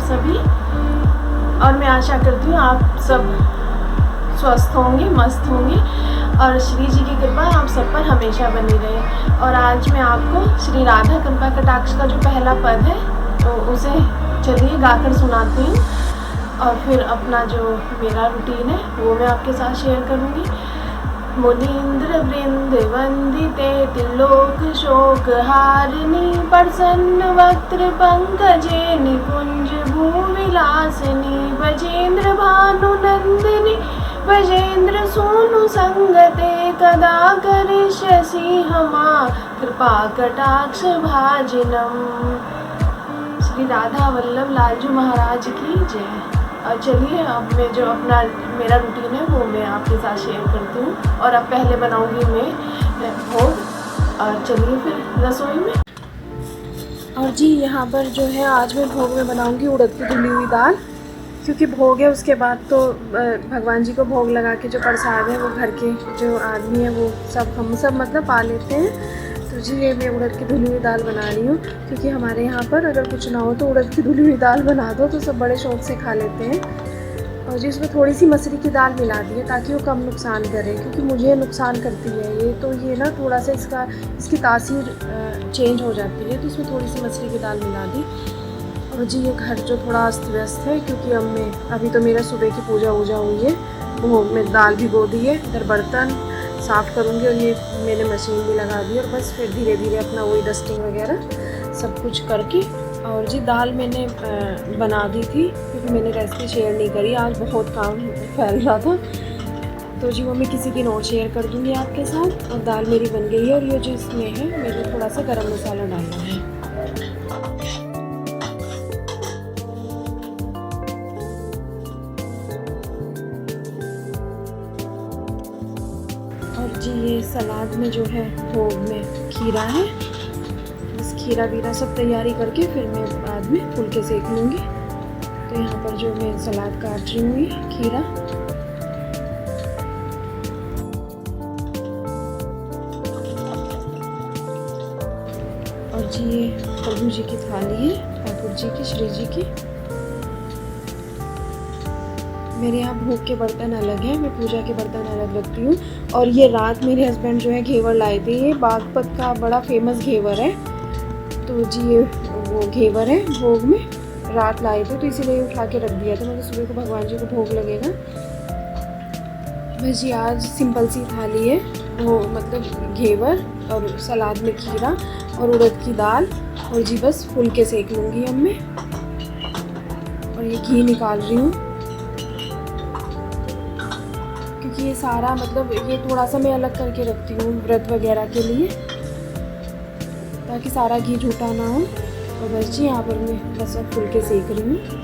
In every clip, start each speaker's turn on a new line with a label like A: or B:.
A: सभी। और मैं आशा करती हूँ आप सब स्वस्थ होंगे, मस्त होंगे और श्री जी की कृपा आप सब पर हमेशा बनी रहे। और आज मैं आपको श्री राधा कृपा कटाक्ष का जो पहला पद है तो उसे चलिए गाकर सुनाती हूँ और फिर अपना जो मेरा रूटीन है वो मैं आपके साथ शेयर करूँगी। मुनीन्द्र वृंद वंदिते त्रिलोक शोक हारिणी प्रसन्न वक्त्र पंकजे निकुंज भूविलासिनी भजेन्द्र भानु नंदिनी भजेन्द्र सोनु संगते कदा करिष्यसि हमा कृपा कटाक्ष भाजनम। श्री राधा वल्लभ लालजू महाराज की जय। और चलिए अब मैं जो मेरा रूटीन है वो मैं आपके साथ शेयर करती हूँ। और अब पहले बनाऊँगी मैं भोग। और चलिए फिर रसोई में। और जी यहाँ पर जो है आज मैं भोग में बनाऊँगी उड़द की धुली हुई दाल, क्योंकि भोग है उसके बाद तो भगवान जी को भोग लगा के जो प्रसाद है वो घर के जो आदमी है वो सब हम सब मतलब पा लेते हैं। तो जी ये मैं उड़द की धुली हुई दाल बना रही हूँ, क्योंकि हमारे यहाँ पर अगर कुछ ना हो तो उड़द की धुली हुई दाल बना दो तो सब बड़े शौक से खा लेते हैं। और जी उसमें थोड़ी सी मसूरी की दाल मिला दी है ताकि वो कम नुकसान करे, क्योंकि मुझे नुकसान करती है ये, तो ये ना थोड़ा सा इसकी तासीर चेंज हो जाती है, तो इसमें थोड़ी सी मसूरी की दाल मिला दी। और जी ये घर जो थोड़ा अस्त व्यस्त है, क्योंकि अभी तो मेरा सुबह की पूजा वूजा हुई है, भोग में दाल भिगो दी है, इधर बर्तन साफ़ करूँगी और ये मैंने मशीन भी लगा दी और बस फिर धीरे धीरे अपना वही डस्टिंग वगैरह सब कुछ करके। और जी दाल मैंने बना दी थी, क्योंकि मैंने रेसिपी शेयर नहीं करी, आज बहुत काम फैल रहा था, तो जी वो मैं किसी दिन और शेयर कर दूँगी आपके साथ। और दाल मेरी बन गई है और ये जो इसमें है मैंने थोड़ा सा गरम मसाला डालना है। और जी ये सलाद में जो है भोग में खीरा है, बस खीरा वीरा सब तैयारी करके फिर मैं बाद में फुलके सेक लूँगी। तो यहाँ पर जो मैं सलाद काट रही हूँ खीरा। और जी ये प्रभु जी की थाली है, ठाकुर जी की, श्री जी की। मेरे यहाँ भोग के बर्तन अलग हैं, मैं पूजा के बर्तन अलग रखती हूँ। और ये रात मेरे हस्बैंड जो है घेवर लाए थे, ये बागपत का बड़ा फेमस घेवर है, तो जी ये वो घेवर है भोग में रात लाए थे, तो इसीलिए उठा के रख दिया था, मतलब सुबह को भगवान जी को भोग लगेगा। बस जी आज सिंपल सी थाली है, वो मतलब घेवर और सलाद में खीरा और उड़द की दाल, और जी बस फुलके सेक लूँगी अब मैं। और ये घी निकाल रही हूँ, क्योंकि ये सारा मतलब ये थोड़ा सा मैं अलग करके रखती हूँ व्रत वगैरह के लिए, ताकि सारा घी झूठा ना हो। और बस जी यहाँ पर मैं बस अब फुलके सेक रही हूँ।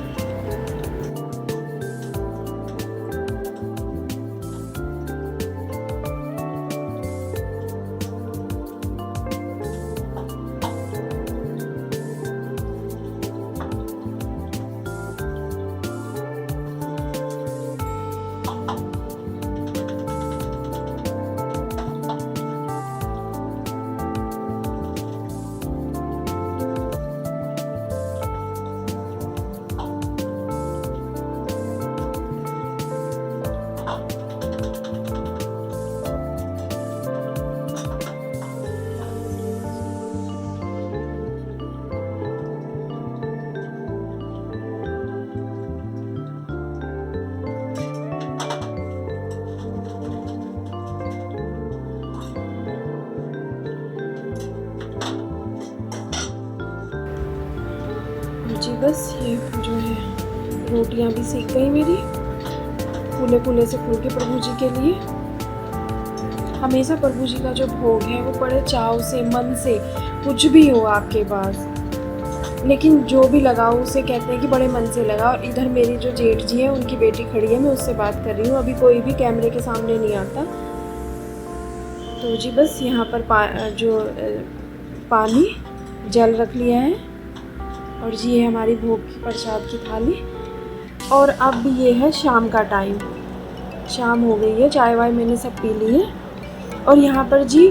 A: जी बस ये जो है रोटियां भी सेक गई मेरी, फूले फूले से फूल के प्रभु जी के लिए। हमेशा प्रभु जी का जो भोग है वो बड़े चाव से, मन से, कुछ भी हो आपके पास, लेकिन जो भी लगाओ उसे कहते हैं कि बड़े मन से लगा। और इधर मेरी जो जेठ जी है उनकी बेटी खड़ी है, मैं उससे बात कर रही हूँ, अभी कोई भी कैमरे के सामने नहीं आता। तो जी बस यहाँ पर पानी जल रख लिया है। और जी ये हमारी भोग की प्रसाद की थाली। और अब ये है शाम का टाइम, शाम हो गई है, चाय मैंने सब पी ली है। और यहाँ पर जी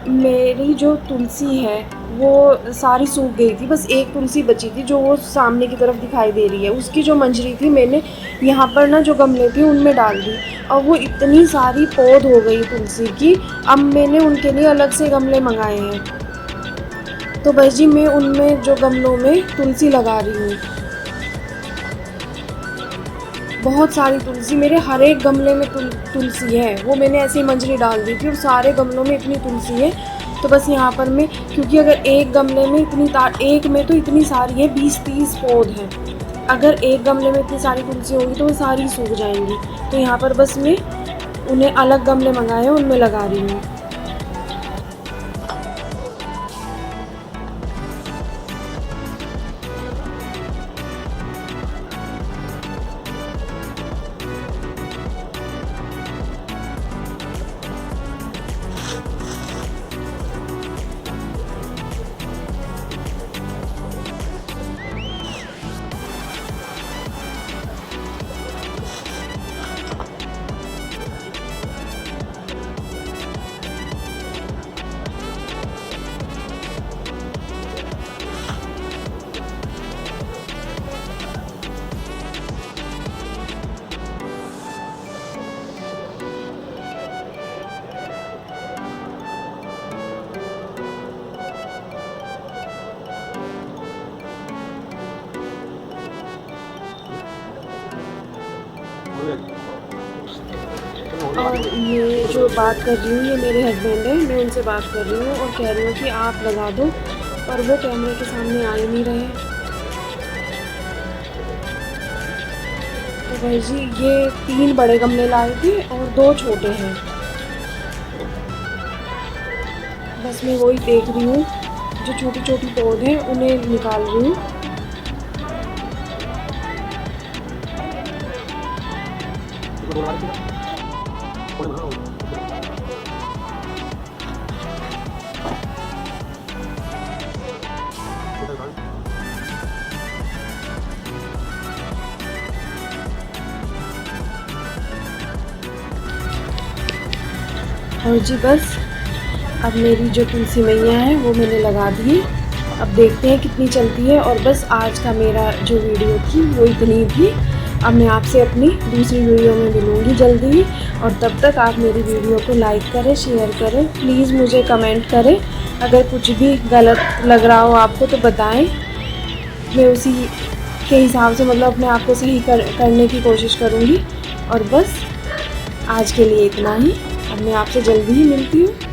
A: मेरी जो तुलसी है
B: वो सारी सूख गई थी, बस एक तुलसी बची थी जो वो सामने की तरफ दिखाई दे रही है। उसकी जो मंजरी थी मैंने यहाँ पर ना जो गमले थे उनमें डाल दी और वो इतनी सारी पौध हो गई तुलसी की। अब मैंने उनके लिए अलग से गमले मंगाए हैं, तो बस जी मैं उनमें जो गमलों में तुलसी लगा रही हूँ। बहुत सारी तुलसी, मेरे हर एक गमले में तुलसी है। वो मैंने ऐसे ही मंजरी डाल दी थी और सारे गमलों में इतनी तुलसी है। तो बस यहाँ पर मैं, क्योंकि अगर एक गमले में एक में तो इतनी सारी है, 20-30 पौध हैं। अगर एक गमले में इतनी सारी तुलसी होगी तो वो सारी सूख जाएंगी। तो यहाँ पर बस मैं उन्हें अलग गमले मंगाए हैं, उनमें लगा रही हूँ। और ये जो बात कर रही हूँ ये मेरे हस्बैंड है, मैं उनसे बात कर रही हूँ और कह रही हूँ कि आप लगा दो, पर वो कैमरे के सामने आ ही नहीं रहे। तो भाई जी ये 3 बड़े गमले लाए थे और 2 छोटे हैं। बस मैं वही देख रही हूँ, जो छोटी छोटी पौधे हैं उन्हें निकाल रही हूँ। और जी बस अब मेरी जो तुलसी मैया है वो मैंने लगा दी। अब देखते हैं कितनी चलती है। और बस आज का मेरा जो वीडियो थी वो इतनी थी। अब मैं आपसे अपनी दूसरी वीडियो में मिलूँगी जल्दी ही। और तब तक आप मेरी वीडियो को लाइक करें, शेयर करें, प्लीज़ मुझे कमेंट करें। अगर कुछ भी गलत लग रहा हो आपको तो बताएं, मैं उसी के हिसाब से मतलब अपने आप को सही करने की कोशिश करूँगी। और बस आज के लिए इतना ही। अब मैं आपसे जल्दी ही मिलती हूँ।